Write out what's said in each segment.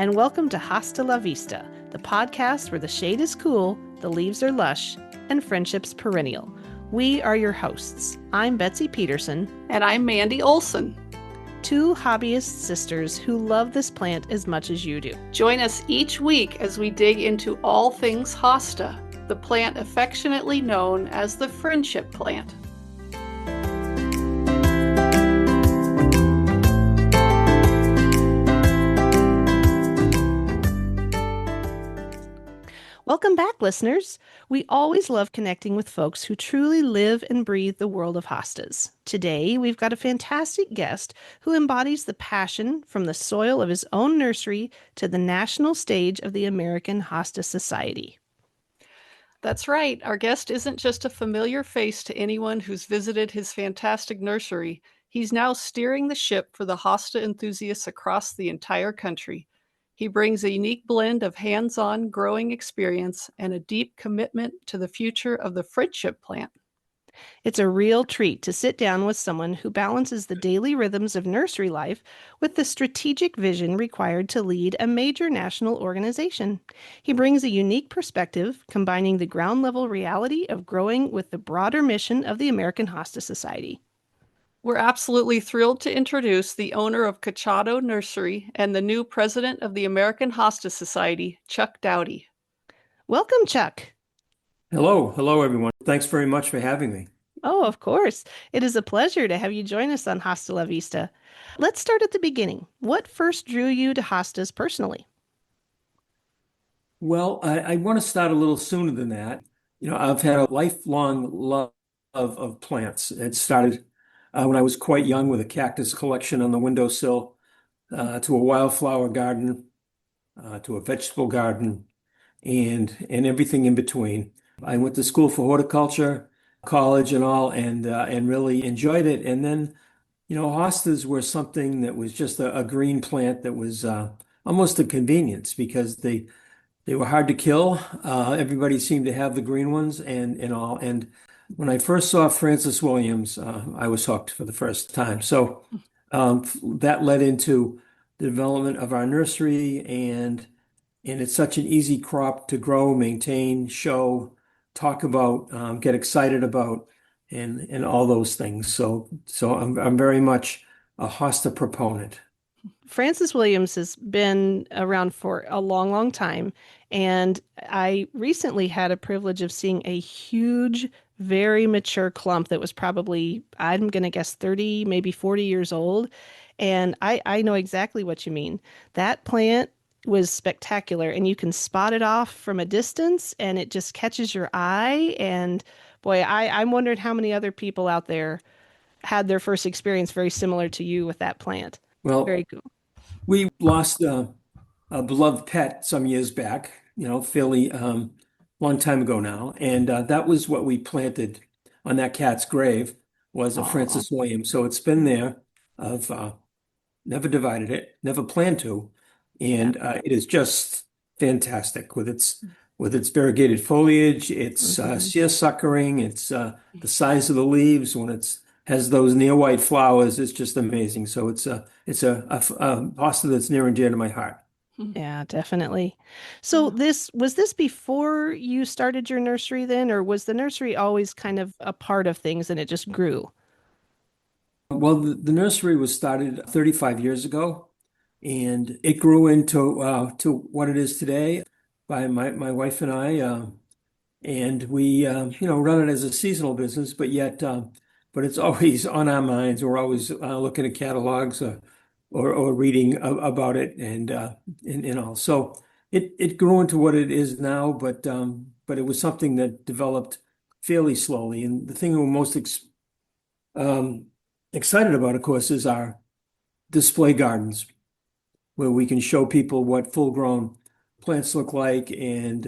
and welcome to Hosta la Vista, the podcast where the shade is cool, the leaves are lush, and friendship's perennial. We are your hosts. I'm Betsy Peterson. And I'm Mandy Olson. Two hobbyist sisters who love this plant as much as you do. Join us each week as we dig into all things hosta, the plant affectionately known as the friendship plant. Welcome back, listeners. We always love connecting with folks who truly live and breathe the world of hostas. Today, we've got a fantastic guest who embodies the passion from the soil of his own nursery to the national stage of the American Hosta Society. That's right. Our guest isn't just a familiar face to anyone who's visited his fantastic nursery. He's now steering the ship for the hosta enthusiasts across the entire country. He brings a unique blend of hands-on growing experience and a deep commitment to the future of the friendship plant. It's a real treat to sit down with someone who balances the daily rhythms of nursery life with the strategic vision required to lead a major national organization. He brings a unique perspective, combining the ground-level reality of growing with the broader mission of the American Hosta Society. We're absolutely thrilled to introduce the owner of Cochato Nursery and the new president of the American Hosta Society, Chuck Doughty. Welcome, Chuck. Hello, everyone. Thanks very much for having me. Oh, of course. It is a pleasure to have you join us on Hosta la Vista. Let's start at the beginning. What first drew you to hostas personally? Well, I want to start a little sooner than that. I've had a lifelong love of plants. It started when I was quite young with a cactus collection on the windowsill, to a wildflower garden, to a vegetable garden, and everything in between. I went to school for horticulture, college and all, and really enjoyed it. And then, hostas were something that was just a green plant that was almost a convenience because they were hard to kill. Everybody seemed to have the green ones and all. And when I first saw Francis Williams, I was hooked for the first time. So that led into the development of our nursery, and it's such an easy crop to grow, maintain, show, talk about, get excited about, and all those things. So I'm very much a hosta proponent. Francis Williams has been around for a long, long time. And I recently had a privilege of seeing a huge, very mature clump that was probably, I'm going to guess 30, maybe 40 years old. And I know exactly what you mean. That plant was spectacular, and you can spot it off from a distance and it just catches your eye. And boy, I'm wondering how many other people out there had their first experience very similar to you with that plant. Well, very cool. We lost a beloved pet some years back, fairly long time ago now. And that was what we planted on that cat's grave, was a Francis Williams. So it's been there. I've never divided it, never planned to. And it is just fantastic with its variegated foliage, its seersuckering, its the size of the leaves when it's has those near white flowers. It's just amazing. So it's a hosta that's near and dear to my heart. Yeah, definitely. So was this before you started your nursery then, or was the nursery always kind of a part of things and it just grew? Well, the nursery was started 35 years ago, and it grew into to what it is today by my wife and I, and we run it as a seasonal business, but it's always on our minds. We're always looking at catalogs or reading about it and all. So it grew into what it is now, but it was something that developed fairly slowly. And the thing we're most excited about, of course, is our display gardens, where we can show people what full-grown plants look like and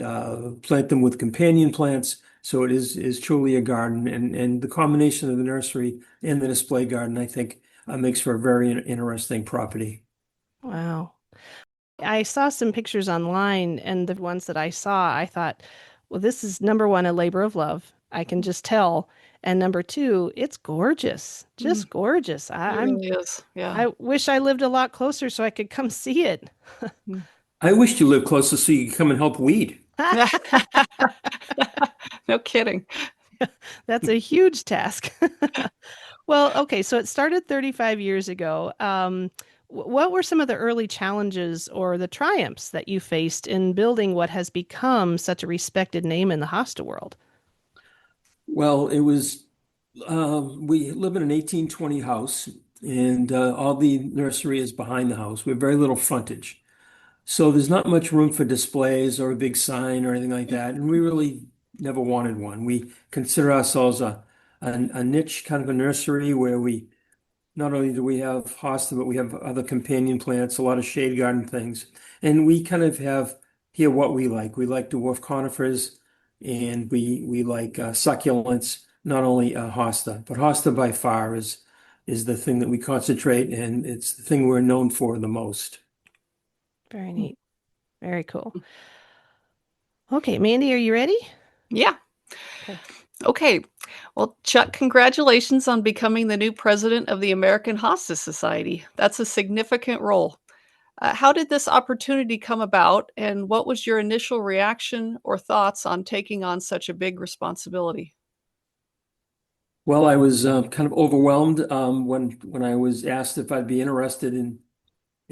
plant them with companion plants. So it is truly a garden, and the combination of the nursery and the display garden, I think, makes for a very interesting property. Wow. I saw some pictures online, and the ones that I saw, I thought, well, this is number one, a labor of love. I can just tell. And number two, it's gorgeous, just gorgeous. It really is. Yeah. I wish I lived a lot closer so I could come see it. I wished you lived closer so you could come and help weed. No kidding. That's a huge task. Well, okay, so it started 35 years ago. What were some of the early challenges or the triumphs that you faced in building what has become such a respected name in the hosta world? Well, we live in an 1820 house, and all the nursery is behind the house. We have very little frontage. So there's not much room for displays or a big sign or anything like that. And we really never wanted one. We consider ourselves a niche kind of a nursery where we not only do we have hosta, but we have other companion plants, a lot of shade garden things. And we kind of have here what we like. We like dwarf conifers and we like succulents, not only hosta, but hosta by far is the thing that we concentrate and it's the thing we're known for the most. Very neat. Very cool. Okay, Mandy, are you ready? Yeah. Okay. Okay. Well, Chuck, congratulations on becoming the new president of the American Hosta Society. That's a significant role. How did this opportunity come about, and what was your initial reaction or thoughts on taking on such a big responsibility? Well, I was kind of overwhelmed when I was asked if I'd be interested in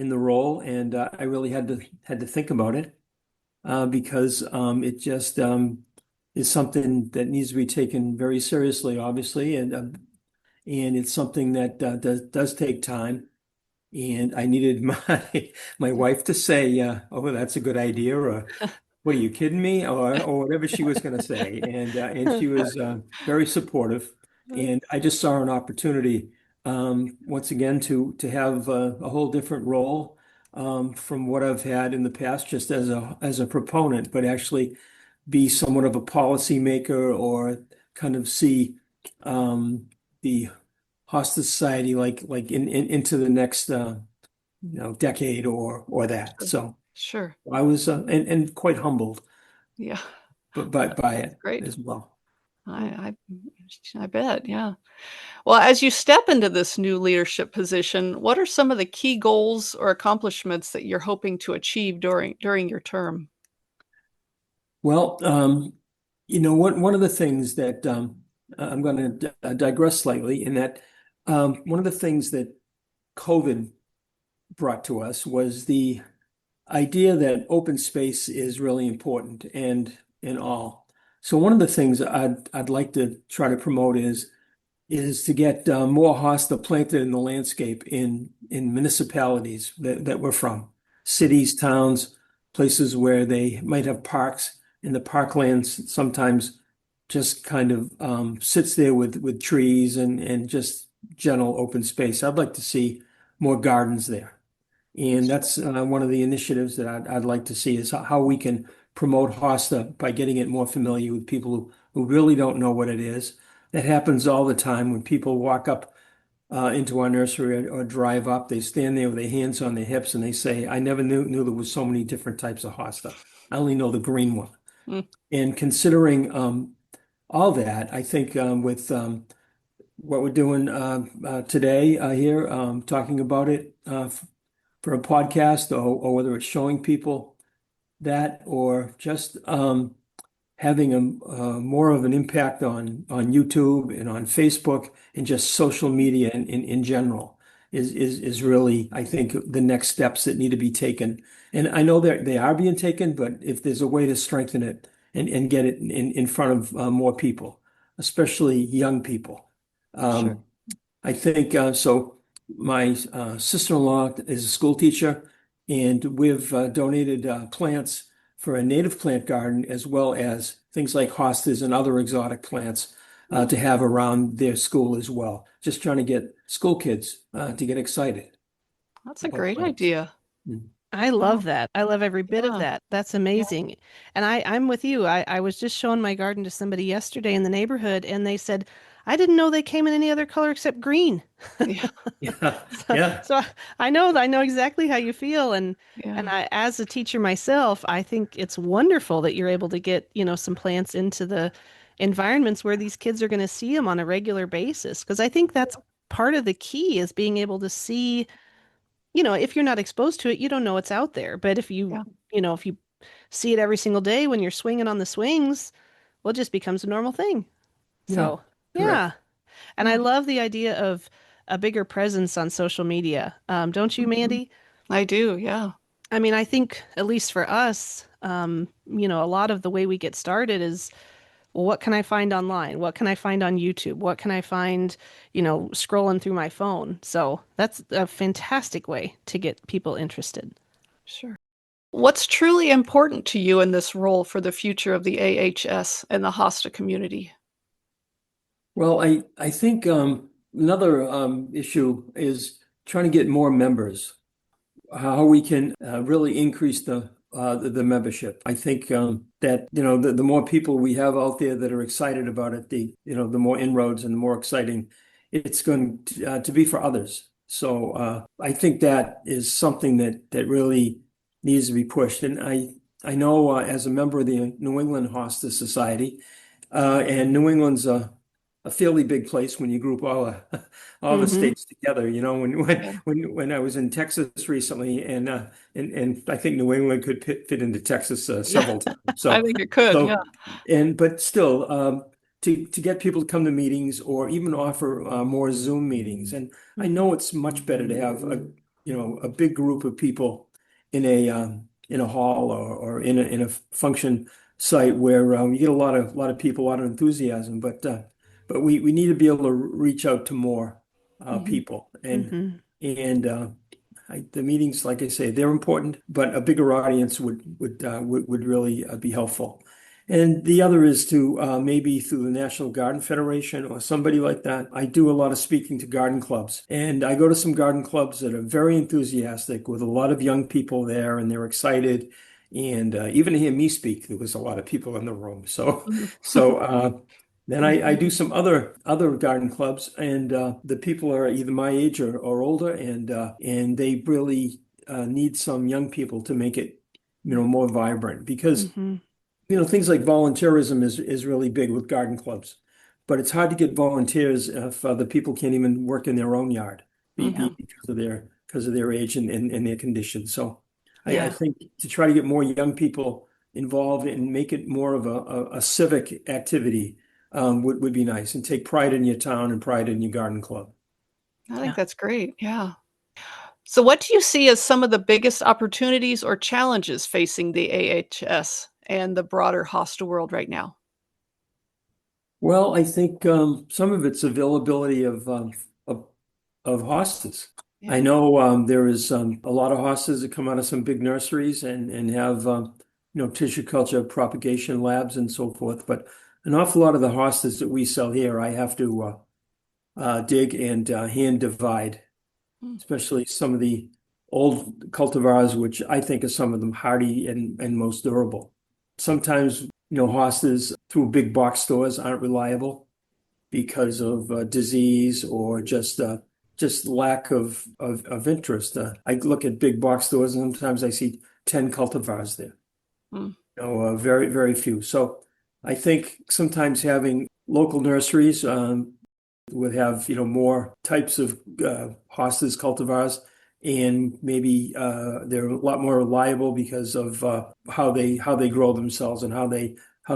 the role, and I really had to think about it because it just is something that needs to be taken very seriously, obviously, and it's something that does take time. And I needed my wife to say, "Oh, that's a good idea," or "What are you kidding me?" or whatever she was going to say. And she was very supportive. And I just saw an opportunity once again to have a whole different role from what I've had in the past, just as a proponent, but actually be somewhat of a policymaker or kind of see the Hosta Society like into the next decade or that. Sure. So Sure. I was and quite humbled, Yeah, but by that's it great. as well. I bet. Yeah. Well, as you step into this new leadership position, what are some of the key goals or accomplishments that you're hoping to achieve during your term? Well, one of the things that I'm going to digress slightly in that one of the things that COVID brought to us was the idea that open space is really important and all. So one of the things I'd like to try to promote is to get more hosta planted in the landscape in municipalities that we're from, cities, towns, places where they might have parks, and the parklands sometimes just kind of sits there with trees and just general open space. I'd like to see more gardens there. And that's one of the initiatives that I'd like to see is how we can promote hosta by getting it more familiar with people who really don't know what it is. That happens all the time when people walk up into our nursery or drive up. They stand there with their hands on their hips and they say, "I never knew there was so many different types of hosta. I only know the green one." Mm, And considering all that, I think with what we're doing today here, talking about it for a podcast or whether it's showing people that or just having a more of an impact on YouTube and on Facebook and just social media in general is really, I think, the next steps that need to be taken. And I know that they are being taken, but if there's a way to strengthen it and get it in front of more people, especially young people. sure. Um, I think so. My sister-in-law is a school teacher, and we've donated plants for a native plant garden as well as things like hostas and other exotic plants Oh, to have around their school as well. Just trying to get school kids to get excited that's a about great plants. idea. Mm. I love Wow. that. I love every bit of Yeah. that. That's Yeah. amazing. And I'm with you. I was just showing my garden to somebody yesterday in the neighborhood, and they said, I didn't know they came in any other color except green. Yeah. Yeah, So, yeah. so I know exactly how you feel. And Yeah. I, as a teacher myself, I think it's wonderful that you're able to get, some plants into the environments where these kids are going to see them on a regular basis. Because I think that's part of the key is being able to see if you're not exposed to it, you don't know it's out there. But Yeah. if you see it every single day when you're swinging on the swings, well, it just becomes a normal thing. Yeah, So, correct. yeah. And I Yeah. love the idea of a bigger presence on social media. Don't you, Mhm. Mandy? I do. Yeah. I mean, I think at least for us, a lot of the way we get started is, well, what can I find online? What can I find on YouTube? What can I find, scrolling through my phone? So that's a fantastic way to get people interested. Sure. What's truly important to you in this role for the future of the AHS and the Hosta community? Well, I think another issue is trying to get more members. How we can really increase the membership. I think that the more people we have out there that are excited about it, the more inroads and the more exciting it's going to be for others. So I think that is something that really needs to be pushed. And I know as a member of the New England Hosta Society, and New England's a fairly big place when you group all the Mm-hmm. states together. When Yeah. when I was in Texas recently, and I think New England could fit into Texas Yeah. several times. I think it could. Yeah. So, but still, to get people to come to meetings or even offer more Zoom meetings, and I know it's much better to have a big group of people in a hall or in a function site where you get a lot of people, a lot of enthusiasm, but we need to be able to reach out to more Hmm. people Mm-hmm. and the meetings, like I say, they're important, but a bigger audience would really be helpful. And the other is to maybe through the National Garden Federation or somebody like that. I do a lot of speaking to garden clubs, and I go to some garden clubs that are very enthusiastic with a lot of young people there, and they're excited. And even to hear me speak, there was a lot of people in the room. So, Hmm. so then I do some other garden clubs, and the people are either my age or older, and they really need some young people to make it more vibrant because Mm-hmm. things like volunteerism is really big with garden clubs, but it's hard to get volunteers if the people can't even work in their own yard Yeah. because of their age and their condition. So I Yeah. think to try to get more young people involved and make it more of a civic activity would be nice and take pride in your town and pride in your garden club. I think Yeah. that's great. Yeah. So, what do you see as some of the biggest opportunities or challenges facing the AHS and the broader hosta world right now? Well, I think some of it's availability of of hostas. I Yeah. know there is a lot of hostas that come out of some big nurseries and have tissue culture propagation labs and so forth. But an awful lot of the hostas that we sell here, I have to dig and hand divide, Mm. especially some of the old cultivars, which I think are some of them hardy and most durable. Sometimes hostas through big box stores aren't reliable because of disease or just lack of interest. I look at big box stores and sometimes I see 10 cultivars there. Mm. Very, very few. So I think sometimes having local nurseries would have more types of hostas, cultivars, and maybe they're a lot more reliable because of how they grow themselves and how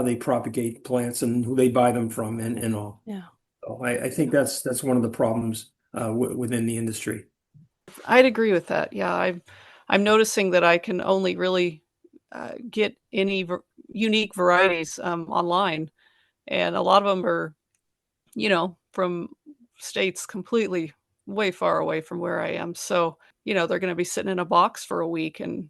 they propagate plants and who they buy them from and all. Yeah. So I think that's one of the problems within the industry. I'd agree with that. Yeah, I'm noticing that I can only really get any unique varieties online, and a lot of them are, from states completely way far away from where I am. So, they're going to be sitting in a box for a week, and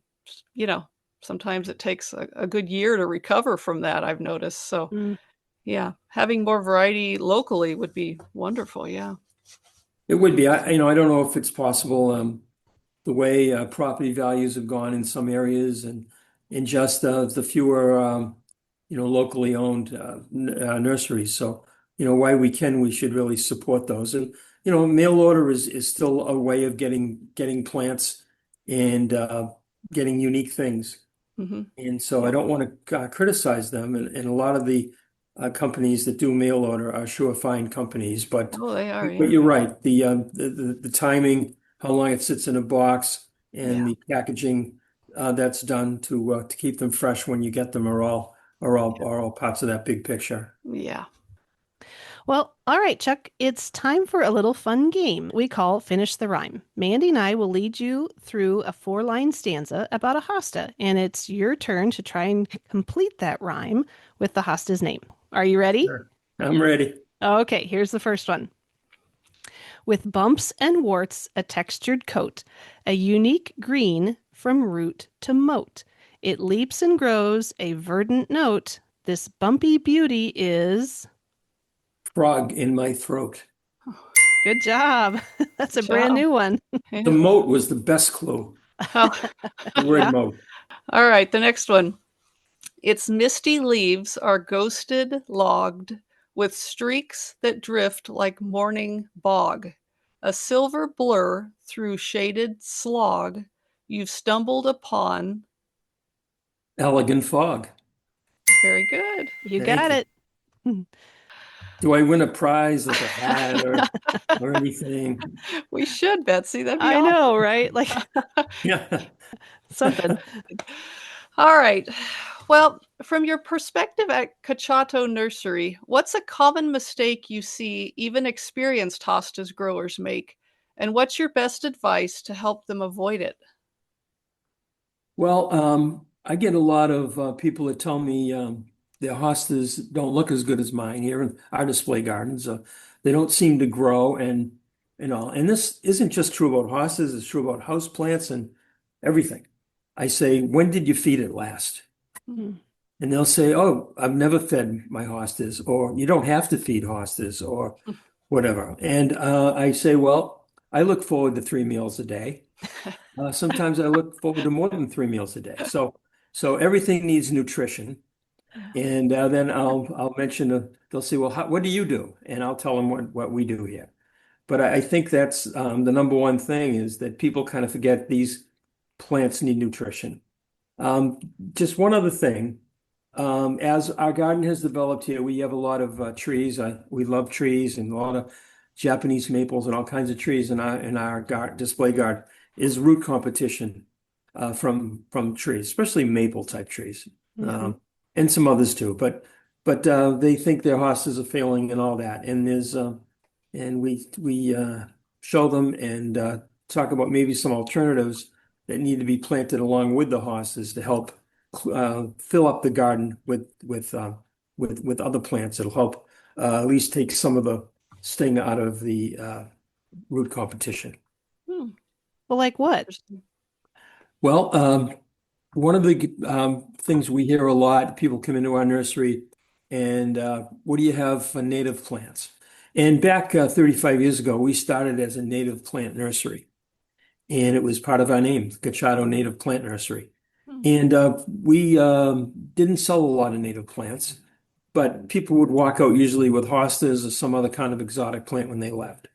you know, sometimes it takes a good year to recover from that. I've noticed. So, Mm. yeah, having more variety locally would be wonderful. Yeah. It would be. I don't know if it's possible. The way property values have gone in some areas and just the fewer locally owned nurseries. So while we should really support those. And mail order is still a way of getting plants and getting unique things. Hmm. And so I Yeah. don't want to criticize them. And a lot of the companies that do mail order are surefine companies, but Oh, they are. but Yeah. you're right. The timing. how long it sits in a box, and Yeah. the packaging that's done to keep them fresh when you get them are all parts of that big picture. Yeah. Well, all right, Chuck, it's time for a little fun game we call Finish the Rhyme. Mandy and I will lead you through a four-line stanza about a hosta, and it's your turn to try and complete that rhyme with the hosta's name. Are you ready? Sure. I'm ready. Okay, here's the first one. With bumps and warts, a textured coat, a unique green from root to moat. It leaps and grows a verdant note. This bumpy beauty is... Frog in my throat. Good job. That's Good a brand job. new one. The Yeah. moat was the best clue. Oh. The word Yeah. moat. All right, the next one. Its misty leaves are ghosted, logged, with streaks that drift like morning bog. A silver blur through shaded slog. You've stumbled upon. Elegant fog. Very good. You Thank got you. it. Do I win a prize like a hat or anything? We should, Betsy. That'd be I awesome. know, right? Like Yeah. something. All right. Well, from your perspective at Cochato Nursery, what's a common mistake you see even experienced hostas growers make? And what's your best advice to help them avoid it? Well, I get a lot of people that tell me their hostas don't look as good as mine here in our display gardens. They don't seem to grow, and this isn't just true about hostas, it's true about house plants and everything. I say, when did you feed it last? Mhm. And they'll say, oh, I've never fed my hostas, or you don't have to feed hostas, or whatever. And I say, well, I look forward to 3 meals a day. Sometimes I look forward to more than 3 meals a day. So everything needs nutrition. Yeah. And then I'll mention, they'll say, well, what do you do? And I'll tell them what we do here. But I think that's the number one thing is that people kind of forget these plants need nutrition. Um, just one other thing. As our garden has developed here, we have a lot of trees. We love trees and a lot of Japanese maples and all kinds of trees in our display garden is root competition from trees, especially maple type trees, Mhm. um, and some others too. But they think their hostas are failing and all that. And we show them and talk about maybe some alternatives that need to be planted along with the hostas to help fill up the garden with other plants. It'll help at least take some of the sting out of the root competition. Hmm, Well, like what? interesting. Well, one of the things we hear a lot, people come into our nursery and what do you have for native plants? And back 35 years ago, we started as a native plant nursery, and it was part of our name, Cochato Native Plant Nursery. Hmm. And we didn't sell a lot of native plants, but people would walk out usually with hostas or some other kind of exotic plant when they left.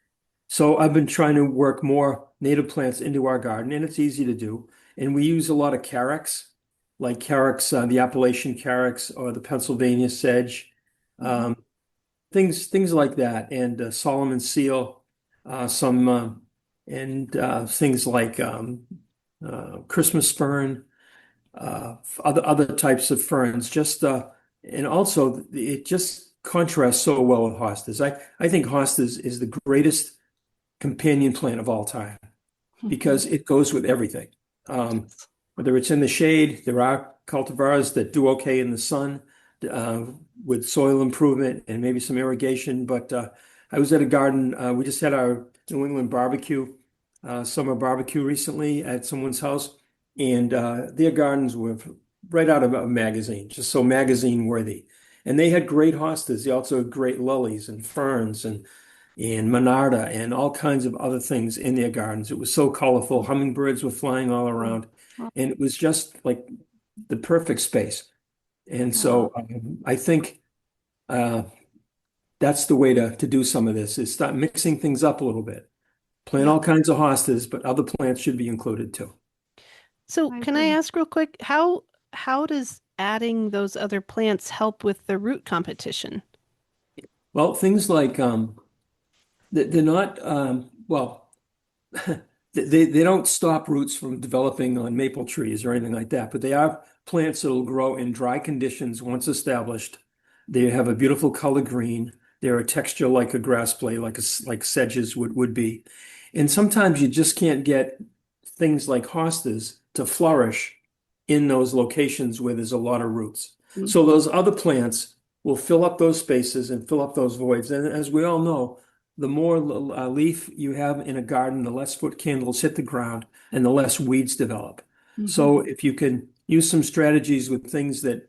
So I've been trying to work more native plants into our garden, and it's easy to do. And we use a lot of carex, like carex, the Appalachian carex or the Pennsylvania sedge, Mhm. um, things like that, and Solomon seal, some and things like Christmas fern, other types of ferns. And also it just contrasts so well with hostas. I think hostas is the greatest companion plant of all time because it goes with everything. Um, Yes. Whether it's in the shade, there are cultivars that do okay in the sun uh, with soil improvement and maybe some irrigation. But I was at a garden. We just had our New England barbecue, summer barbecue recently at someone's house, and their gardens were right out of a magazine, just so magazine worthy. And they had great hostas. They also had great lilies and ferns and monarda and all kinds of other things in their gardens. It was so colorful. Hummingbirds were flying all Oh, around, oh, and it was just like the perfect space. And yeah. so I think uh, that's the way to do some of this is start mixing things up a little bit. Plant Yeah, all kinds of hostas, but other plants should be included too. So, I can I agree. ask real quick, how does adding those other plants help with the root competition? Well, things like they're not well. they don't stop roots from developing on maple trees or anything like that, but they are plants that will grow in dry conditions once established. They have a beautiful color green. They're a texture like a grass blade, like sedges would be. And sometimes you just can't get things like hostas to flourish in those locations where there's a lot of roots. Mm. So those other plants will fill up those spaces and fill up those voids. And as we all know, the more leaf you have in a garden, the less foot candles hit the ground and the less weeds develop. Mhm. So if you can use some strategies with things that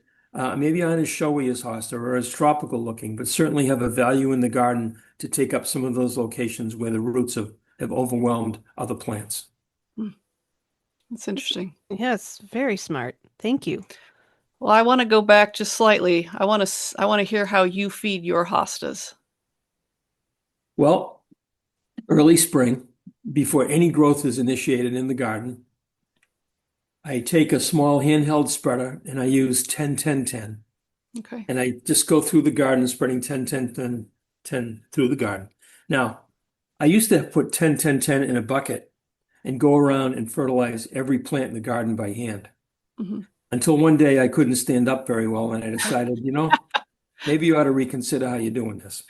maybe aren't as showy as hosta or as tropical looking, but certainly have a value in the garden to take up some of those locations where the roots have overwhelmed other plants. Mm. That's interesting. Yes, very smart. Thank you. Well, I want to go back just slightly. I want to hear how you feed your hostas. Well, early spring, before any growth is initiated in the garden, I take a small handheld spreader and I use 10-10-10. Okay. And I just go through the garden spreading 10-10-10-10 through the garden. Now, I used to put 10-10-10 in a bucket and go around and fertilize every plant in the garden by hand. Hmm. Until one day I couldn't stand up very well and I decided, maybe you ought to reconsider how you're doing this.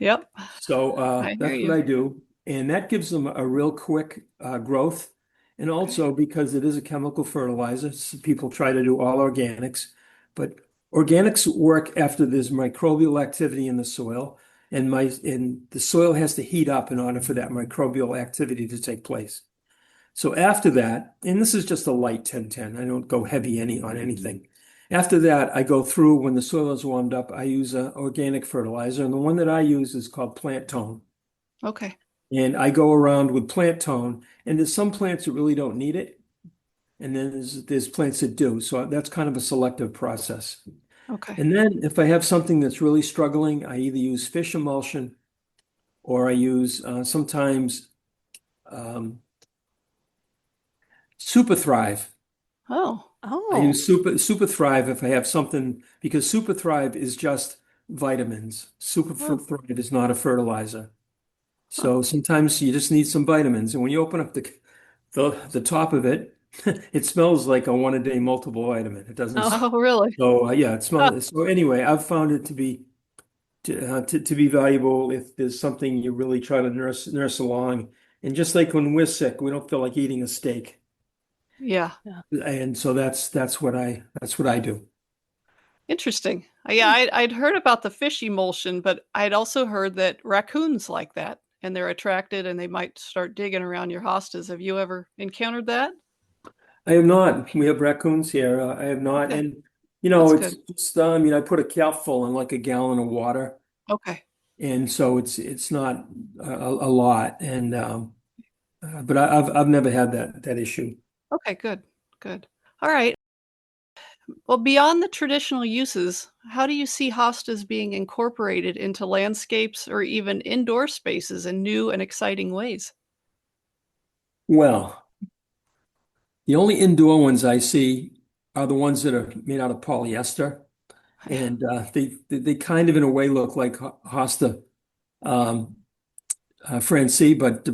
Yep. So I hear that's what you. I do. And that gives them a real quick growth. And also because it is a chemical fertilizer, so people try to do all organics, but organics work after there's microbial activity in the soil, and the soil has to heat up in order for that microbial activity to take place. So after that, and this is just a light 10-10, I don't go heavy on anything. After that, I go through when the soil is warmed up, I use an organic fertilizer, and the one that I use is called Plant Tone. Okay. And I go around with Plant Tone, and there's some plants that really don't need it, and then there's plants that do. So that's kind of a selective process. Okay. And then if I have something that's really struggling, I either use fish emulsion or I use sometimes Super Thrive. Oh. I Oh, use Super Thrive if I have something, because Super Thrive is just vitamins. Super Oh. Thrive is not a fertilizer. Huh. So sometimes you just need some vitamins. And when you open up the top of it, it smells like a one-a-day multiple vitamin. It doesn't. oh, Oh, really? So yeah, it Huh. smells. So anyway, I've found it to be valuable if there's something you really try to nurse along. And just like when we're sick, we don't feel like eating a steak. Yeah. yeah. And so that's what I do. Interesting. Yeah, I'd heard about the fish emulsion, but I'd also heard that raccoons like that and they're attracted and they might start digging around your hostas. Have you ever encountered that? I have not. We have raccoons here. I have not. Okay. And That's it's good. just I put a capful in like a gallon of water. Okay. And so it's not a lot. And but I've never had that issue. Okay, good. Good. All right. Well, beyond the traditional uses, how do you see hostas being incorporated into landscapes or even indoor spaces in new and exciting ways? Well, the only indoor ones I see are the ones that are made out of polyester, Yeah. and they kind of in a way look like hosta um, Francie, but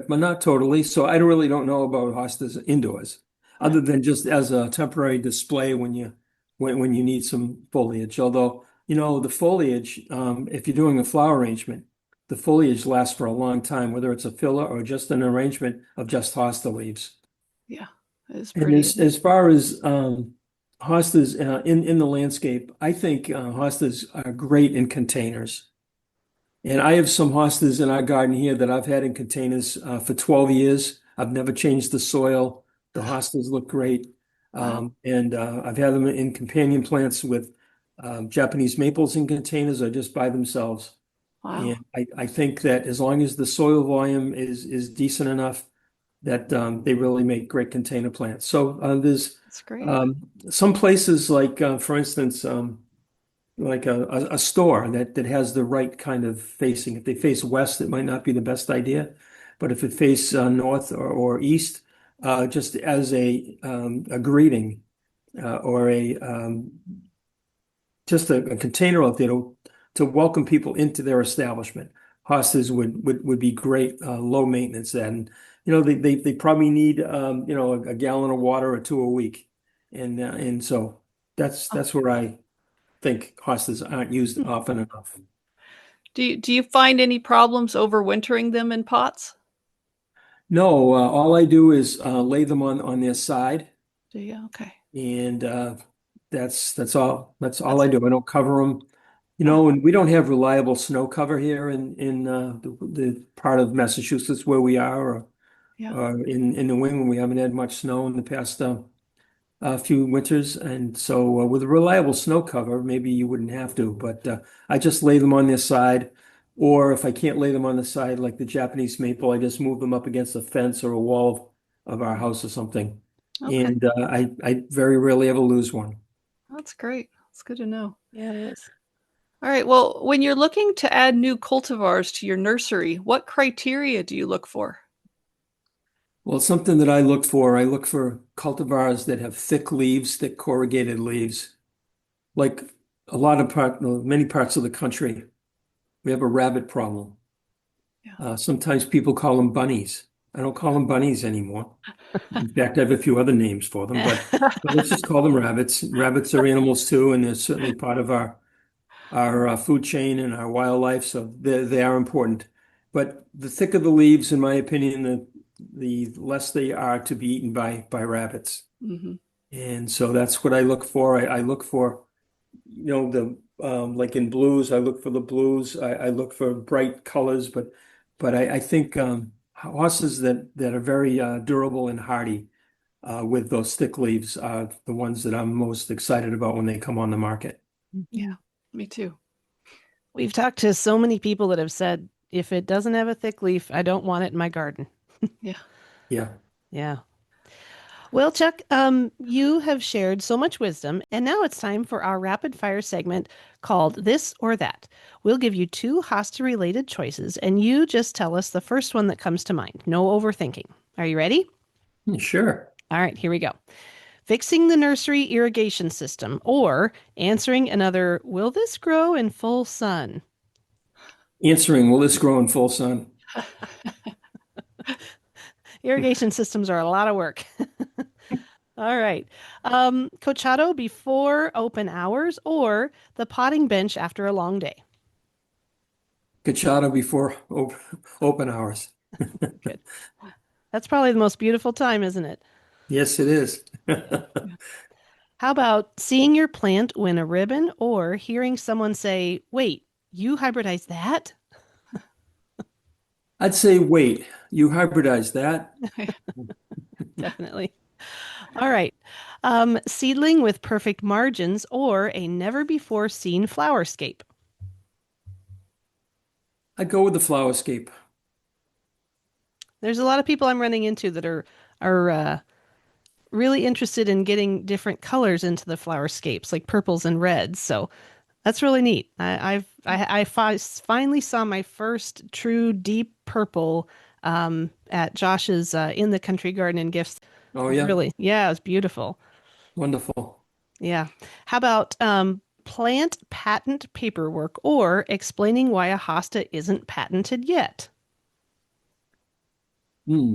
not totally. So I really don't know about hostas indoors, Yeah. other than just as a temporary display when you need some foliage. Although, the foliage, if you're doing a flower arrangement, the foliage lasts for a long time, whether it's a filler or just an arrangement of just hosta leaves. Yeah. It's And pretty, isn't it? as far as hostas in the landscape, I think hostas are great in containers. And I have some hostas in our garden here that I've had in containers for 12 years. I've never changed the soil. The hostas look great. Wow. And I've had them in companion plants with Japanese maples in containers or just by themselves. Wow. And I think that as long as the soil volume is decent enough, that they really make great container plants. So there's That's great. some places like, for instance, like a store that has the right kind of facing. If they face west, it might not be the best idea, but if it face north or east, just as a greeting or a just a container out there to welcome people into their establishment. Hostas would be great, low maintenance then. they probably need a gallon of water or two a week, and so that's where I think hostas aren't used often enough. Do you find any problems overwintering them in pots? No, all I do is lay them on their side, Do you? Okay. and that's all That's I do. I don't cover them, oh, and we don't have reliable snow cover here in the part of Massachusetts where we are, yeah. or in New England. We haven't had much snow in the past few winters, and so with a reliable snow cover, maybe you wouldn't have to. But I just lay them on their side, or if I can't lay them on the side like the Japanese maple, I just move them up against a fence or a wall of our house or something. Okay. And I very rarely ever lose one. That's great. That's good to know. Yeah, it is. All right. Well, when you're looking to add new cultivars to your nursery, what criteria do you look for? Well, something that I look for cultivars that have thick leaves, thick corrugated leaves. Like many parts of the country, we have a rabbit problem. Yeah. Sometimes people call them bunnies. I don't call them bunnies anymore. In fact, I have a few other names for them, but let's just call them rabbits. Rabbits are animals too, and they're certainly part of our food chain and our wildlife, so they are important. But the thicker the leaves, in my opinion, the less they are to be eaten by rabbits. hmm And so that's what I look for. I look for, the like in blues, I look for the blues. I look for bright colors, but I think horses that are very durable and hardy with those thick leaves are the ones that I'm most excited about when they come on the market. Yeah. Me too. We've talked to so many people that have said, if it doesn't have a thick leaf, I don't want it in my garden. Yeah. Yeah. Yeah. Well, Chuck, you have shared so much wisdom, and now it's time for our rapid fire segment called This or That. We'll give you two hosta related choices, and you just tell us the first one that comes to mind. No overthinking. Are you ready? Sure. All right, here we go. Fixing the nursery irrigation system, or answering another, will this grow in full sun? Answering, will this grow in full sun? Irrigation systems are a lot of work. All right. Cochato before open hours or the potting bench after a long day? Cochato before open hours. Good. That's probably the most beautiful time, isn't it? Yes, it is. How about seeing your plant win a ribbon or hearing someone say, wait, you hybridize that? I'd say, wait, you hybridize that? Definitely. All right. Seedling with perfect margins or a never before seen flowerscape? I'd go with the flowerscape. There's a lot of people I'm running into that are really interested in getting different colors into the flowerscapes, like purples and reds. So that's really neat. Finally saw my first true deep purple at Josh's in the country garden and gifts. Oh, yeah. Really, yeah, it was beautiful. Wonderful. Yeah. How about plant patent paperwork or explaining why a hosta isn't patented yet? Hmm.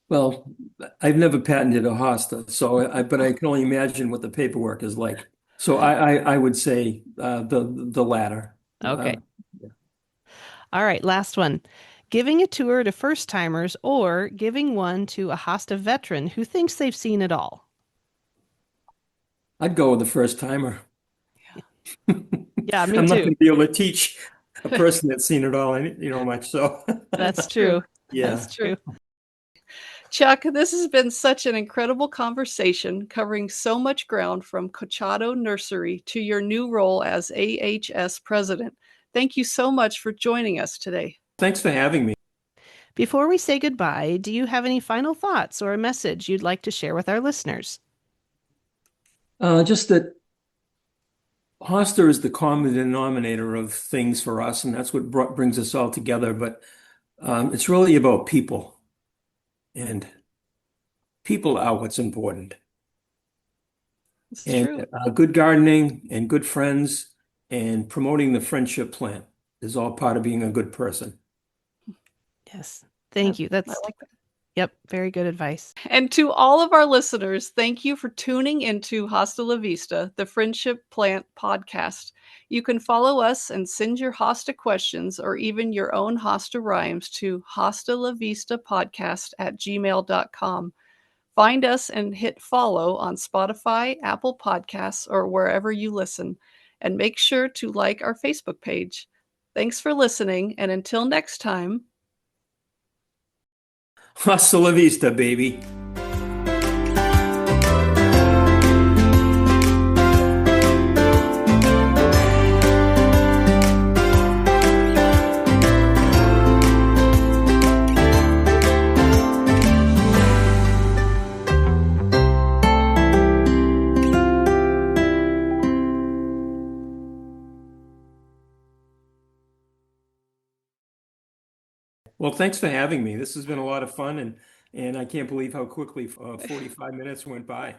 Well, I've never patented a hosta, but I can only imagine what the paperwork is like. So I would say the latter. Okay. Uh, All right, last one. Giving a tour to first timers or giving one to a hosta veteran who thinks they've seen it all. I'd go with the first timer. Yeah, me I'm not too. going to be able to teach a person that's seen it all, much. So, That's True. true. yeah. That's true. Chuck, this has been such an incredible conversation covering so much ground from Cochato Nursery to your new role as AHS president. Thank you so much for joining us today. Thanks for having me. Before we say goodbye, do you have any final thoughts or a message you'd like to share with our listeners? Just that hosta is the common denominator of things for us, and that's what brings us all together. But it's really about people, and people are what's important. It's And true. good gardening and good friends and promoting the friendship plant is all part of being a good person. Yes. Thank you. I like that. Yep, very good advice. And to all of our listeners, thank you for tuning into Hosta la Vista, the Friendship Plant podcast. You can follow us and send your hosta questions or even your own hosta rhymes to hostalavistapodcast@gmail.com. Find us and hit follow on Spotify, Apple Podcasts, or wherever you listen. And make sure to like our Facebook page. Thanks for listening, and until next time. Hasta la vista, baby. Well, thanks for having me. This has been a lot of fun, and I can't believe how quickly 45 minutes went by.